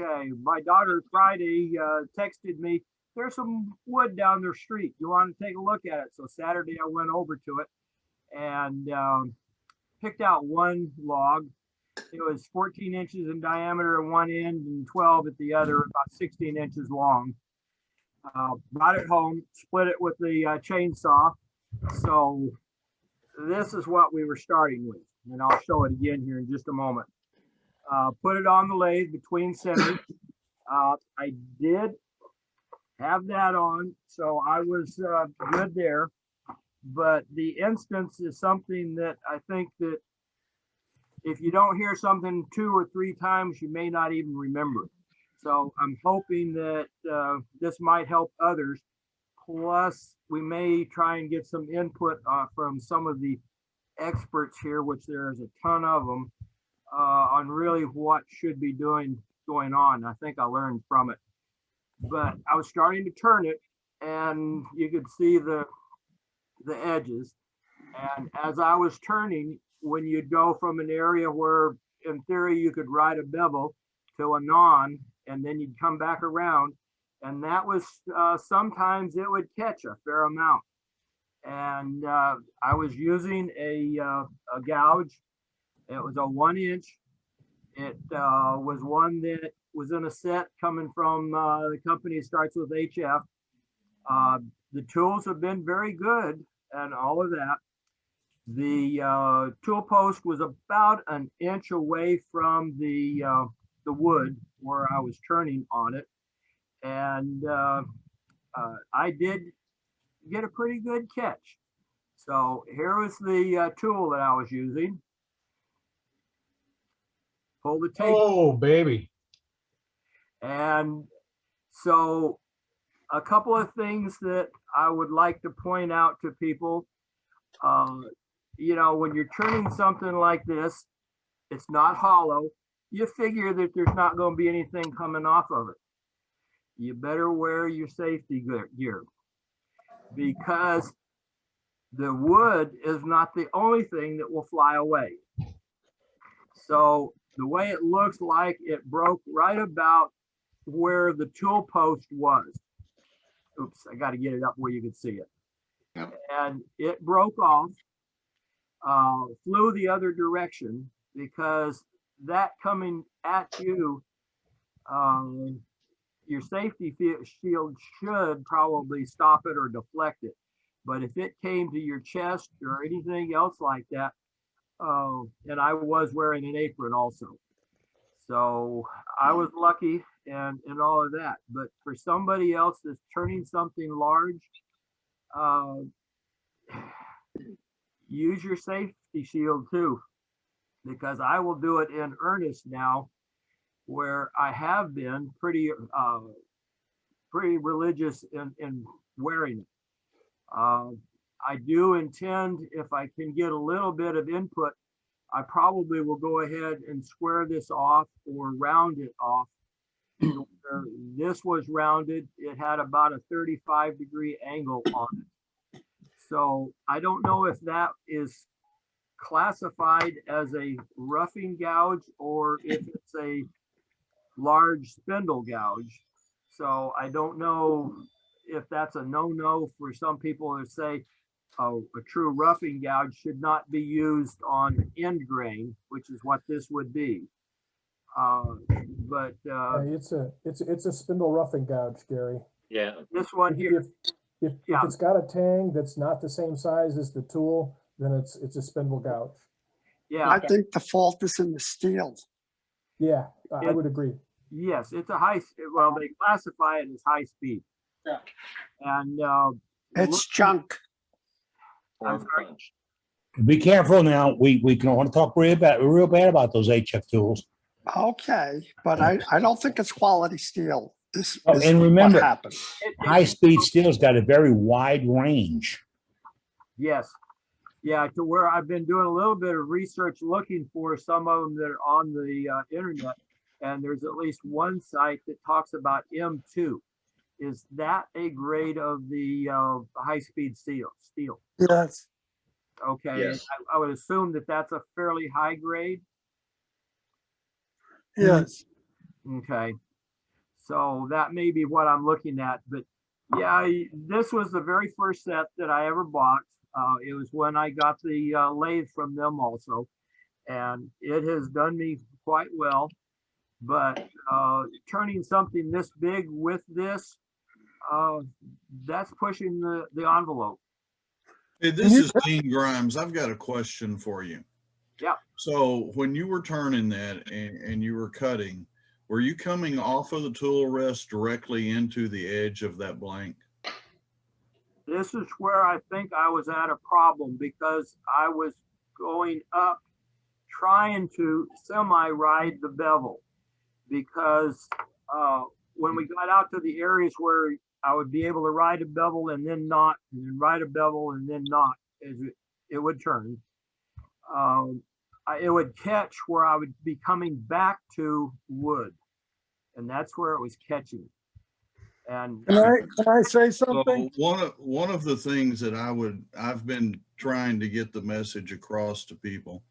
Okay, my daughter Friday texted me, there's some wood down their street. You want to take a look at it? So Saturday I went over to it and picked out one log. It was 14 inches in diameter at one end and 12 at the other, about 16 inches long. Brought it home, split it with the chainsaw. So this is what we were starting with, and I'll show it again here in just a moment. Put it on the lathe between centers. I did have that on, so I was good there. But the instance is something that I think that if you don't hear something 2 or 3 times, you may not even remember. So I'm hoping that this might help others. Plus, we may try and get some input from some of the experts here, which there's a ton of them, on really what should be going on. I think I learned from it. But I was starting to turn it, and you could see the edges. And as I was turning, when you'd go from an area where in theory you could ride a bevel to a non, and then you'd come back around, and that was sometimes it would catch a fair amount. And I was using a gouge. It was a 1-inch. It was one that was in a set coming from the company starts with HF. The tools have been very good and all of that. The tool post was about an inch away from the wood where I was turning on it. And I did get a pretty good catch. So here was the tool that I was using. Pull the tape. Oh, baby. And so a couple of things that I would like to point out to people, you know, when you're turning something like this, it's not hollow. You figure that there's not going to be anything coming off of it. You better wear your safety gear, because the wood is not the only thing that will fly away. So the way it looks like it broke right about where the tool post was. Oops, I got to get it up where you can see it. Yep. And it broke off, flew the other direction, because that coming at you, your safety shield should probably stop it or deflect it. But if it came to your chest or anything else like that, and I was wearing an apron also. So I was lucky and all of that. But for somebody else that's turning something large, use your safety shield too, because I will do it in earnest now, where I have been pretty religious in wearing it. I do intend, if I can get a little bit of input, I probably will go ahead and square this off or round it off. This was rounded. It had about a 35-degree angle on it. So I don't know if that is classified as a roughing gouge or if it's a large spindle gouge. So I don't know if that's a no-no for some people to say, oh, a true roughing gouge should not be used on end grain, which is what this would be. It's a spindle roughing gouge, Gary. Yeah. This one here. If it's got a tang that's not the same size as the tool, then it's a spindle gouge. Yeah. I think the fault is in the steel. Yeah, I would agree. Yes, it's a well, they classify it as high speed. Yeah. And It's junk. I'm sorry. Be careful now. We can want to talk real bad about those HF tools. Okay, but I don't think it's quality steel. This Oh, is and remember, what happened. high-speed steel's got a very wide range. Yes. Yeah, to where I've been doing a little bit of research looking for some of them that are on the internet, and there's at least one site that talks about M2. Is that a grade of the high-speed steel? Yes. Okay, Yes. I would assume that that's a fairly high grade. Yes. Okay, So that may be what I'm looking at, but yeah, this was the very first set that I ever bought. It was when I got the lathe from them also, and it has done me quite well. But turning something this big with this, that's pushing the envelope. Hey, this is Dean Grimes. I've got a question for you. Yeah. So when you were turning that and you were cutting, were you coming off of the tool rest directly into the edge of that blank? This is where I think I was at a problem because I was going up trying to semi-ride the bevel because when we got out to the areas where I would be able to ride a bevel and then not, and then ride a bevel and then not, as it would turn. It would catch where I would be coming back to wood, and that's where it was catching. And Can I say So something? one of the things that I've been trying to get the message across to people,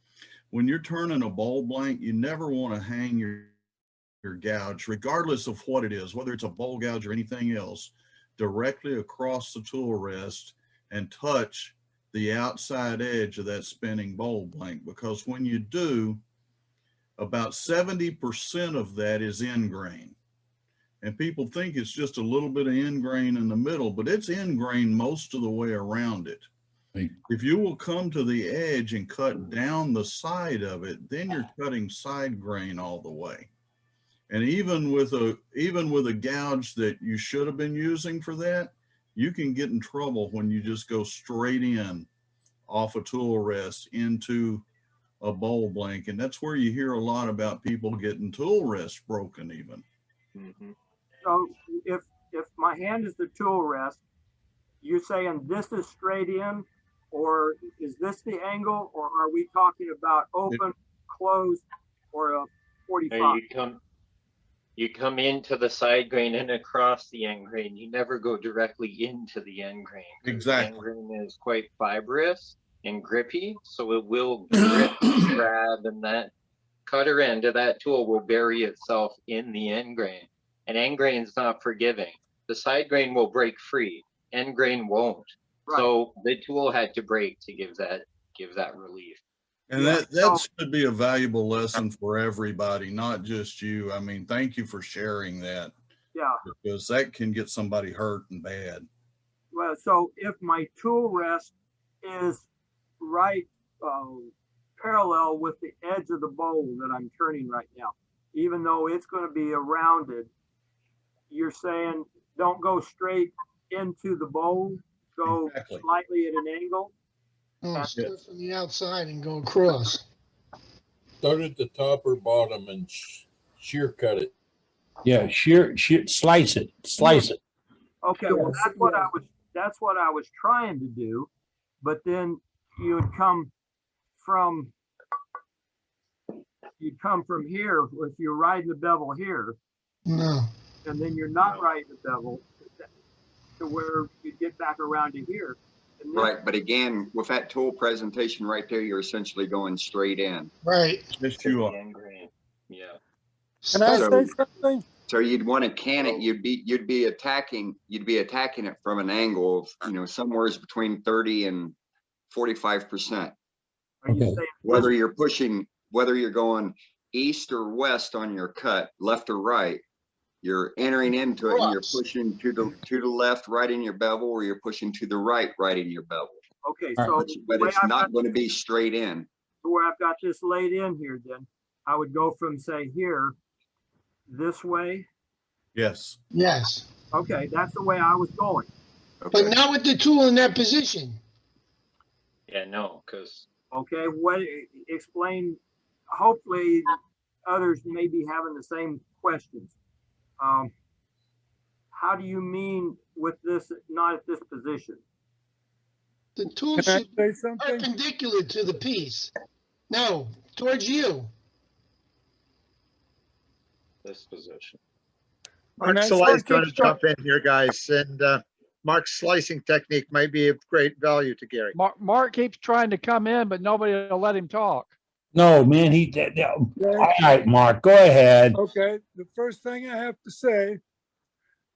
when you're turning a bowl blank, you never want to hang your gouge, regardless of what it is, whether it's a bowl gouge or anything else, directly across the tool rest and touch the outside edge of that spinning bowl blank, because when you do, about 70% of that is end grain. And people think it's just a little bit of end grain in the middle, but it's end grain most of the way around it. Right. If you will come to the edge and cut down the side of it, then you're cutting side grain all the way. And even with a gouge that you should have been using for that, you can get in trouble when you just go straight in off a tool rest into a bowl blank. And that's where you hear a lot about people getting tool rests broken even. Mm-hmm. So if my hand is the tool rest, you're saying this is straight in, or is this the angle, or are we talking about open, closed, or a 45? You come into the side grain and across the end grain. You never go directly into the end grain. Exactly. The end grain is quite fibrous and grippy, so it will grip, grab, and that cutter end of that tool will bury itself in the end grain. And end grain is not forgiving. The side grain will break free. End grain won't. Right. So the tool had to break to give that relief. And that should be a valuable lesson for everybody, not just you. I mean, thank you for sharing that. Yeah. Because that can get somebody hurt and bad. Well, so if my tool rest is right parallel with the edge of the bowl that I'm turning right now, even though it's going to be rounded, you're saying don't go straight into the bowl, go Exactly. slightly at an angle. No, start from the outside and go across. Start at the top or bottom and shear cut it. Yeah, slice it. Okay, well that's what I was trying to do, but then you'd come from here if you're riding the bevel here, No. and then you're not riding the bevel to where you get back around to here. And then, Right, but again, with that tool presentation right there, you're essentially going straight in. Right. Yes, you are. The end grain. Yeah. Can I So- say something? So you'd want to can it. You'd be attacking it from an angle of somewhere between 30 and 45%. are you Okay. saying Whether you're going east or west on your cut, left or right, you're entering into it and you're pushing to the left, right in your bevel, or you're pushing to the right in your bevel. okay, All so right. But the way it's I've not got- going to be straight in. where I've got this laid in here, then I would go from say here this way. Yes. Yes. Okay, that's the way I was going. But Okay. not with the tool in that position. Yeah, no, because Okay, what explain? Hopefully, others may be having the same questions. How do you mean with this not at this position? The tool Can I should be say something? perpendicular to the piece. No, towards you. this position. Can Mark I Salai's say trying to something? jump in here, guys, and Mark's slicing technique might be of great value to Gary. Mark keeps trying to come in, but nobody will let him talk. No, man, all right, Mark, go ahead. Okay, the first thing I have to say,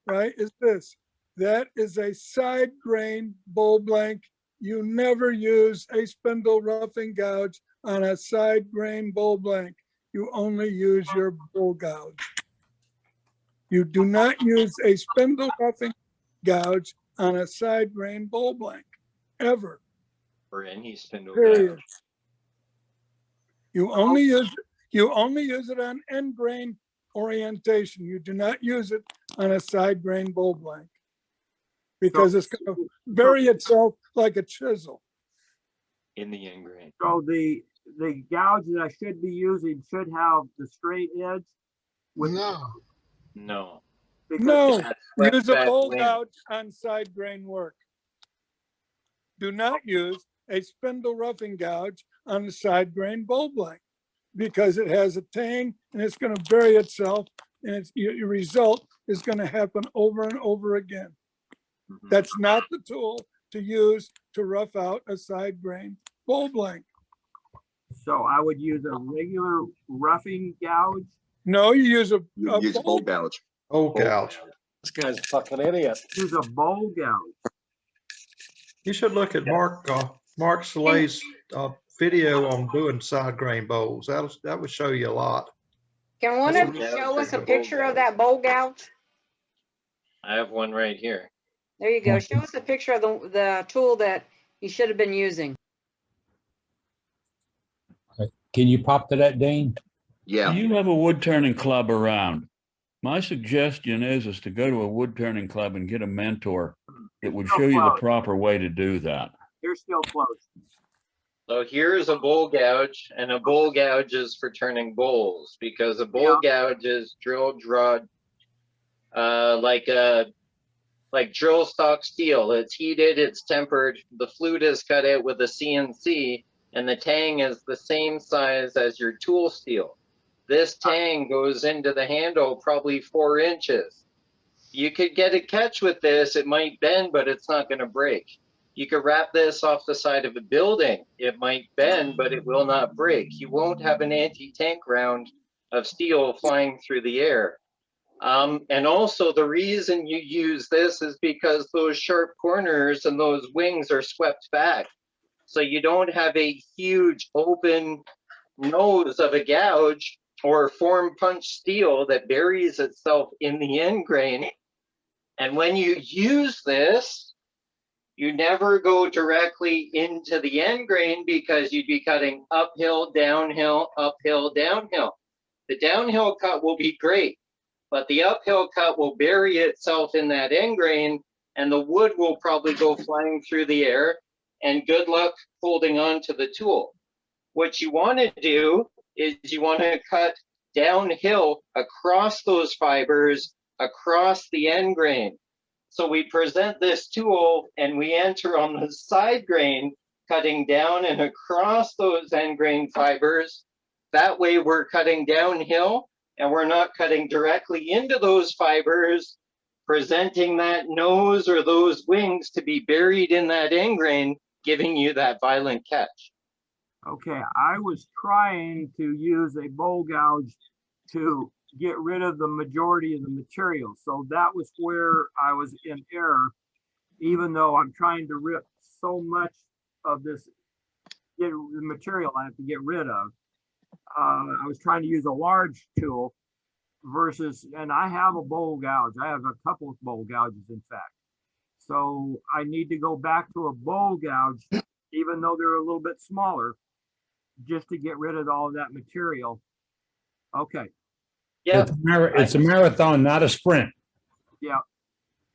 right, is this. That is a side grain bowl blank. You never use a spindle roughing gouge on a side grain bowl blank. You only use your bowl gouge. You do not use a spindle roughing gouge on a side grain bowl blank, ever, Or any spindle period. gouge. You only use it on end grain orientation. You do not use it on a side grain bowl blank. Because it's going to bury itself like a chisel. In the end grain. So the gouge that I should be using should have the straight edge with No, No. because No, That's use a that bowl wing. gouge on side grain work. Do not use a spindle roughing gouge on the side grain bowl blank because it has a tang and it's going to bury itself, and your result is going to happen over and over again. Mhm. That's not the tool to use to rough out a side grain bowl blank. so I would use a regular roughing gouge. No, you use a Use a bowl gouge. Oh, gouge. This guy's a fucking idiot. Use a bowl gouge. You should look at Mark Soleil's video on doing side grain bowls. That would show you a lot. Can one of you show us a picture of that bowl gouge? I have one right here. There you go. Show us a picture of the tool that you should have been using. Can you pop to that, Dane? Yeah. Do you have a wood turning club around? My suggestion is to go to a wood turning club and get a mentor that would show you the proper way to do that. They're still closed. So here's a bowl gouge, and a bowl gouge is for turning bowls, because a bowl gouge is drill drud, like drill stock steel. It's heated, it's tempered. The flute is cut out with a CNC, and the tang is the same size as your tool steel. This tang goes into the handle probably 4 inches. You could get a catch with this. It might bend, but it's not going to break. You could wrap this off the side of a building. It might bend, but it will not break. You won't have an anti-tank round of steel flying through the air. And also the reason you use this is because those sharp corners and those wings are swept back. So you don't have a huge open nose of a gouge or form punch steel that buries itself in the end grain. And when you use this, you never go directly into the end grain because you'd be cutting uphill, downhill, uphill, downhill. The downhill cut will be great, but the uphill cut will bury itself in that end grain, and the wood will probably go flying through the air, and good luck holding on to the tool. What you want to do is you want to cut downhill across those fibers, across the end grain. So we present this tool and we enter on the side grain, cutting down and across those end grain fibers. That way we're cutting downhill and we're not cutting directly into those fibers, presenting that nose or those wings to be buried in that end grain, giving you that violent catch. Okay, I was trying to use a bowl gouge to get rid of the majority of the material. So that was where I was in error, even though I'm trying to rip so much of this, get the material I have to get rid of. I was trying to use a large tool versus, and I have a bowl gouge. I have a couple of bowl gouges, in fact. So I need to go back to a bowl gouge, even though they're a little bit smaller, just to get rid of all of that material. Okay. Yeah. It's a marathon, not a sprint. Yeah.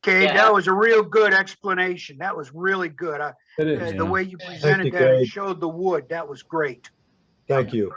Okay, Yeah. that was a real good explanation. That was really good. It is, The yeah. way you presented you, that and Gage. showed the wood, that was great. Thank you.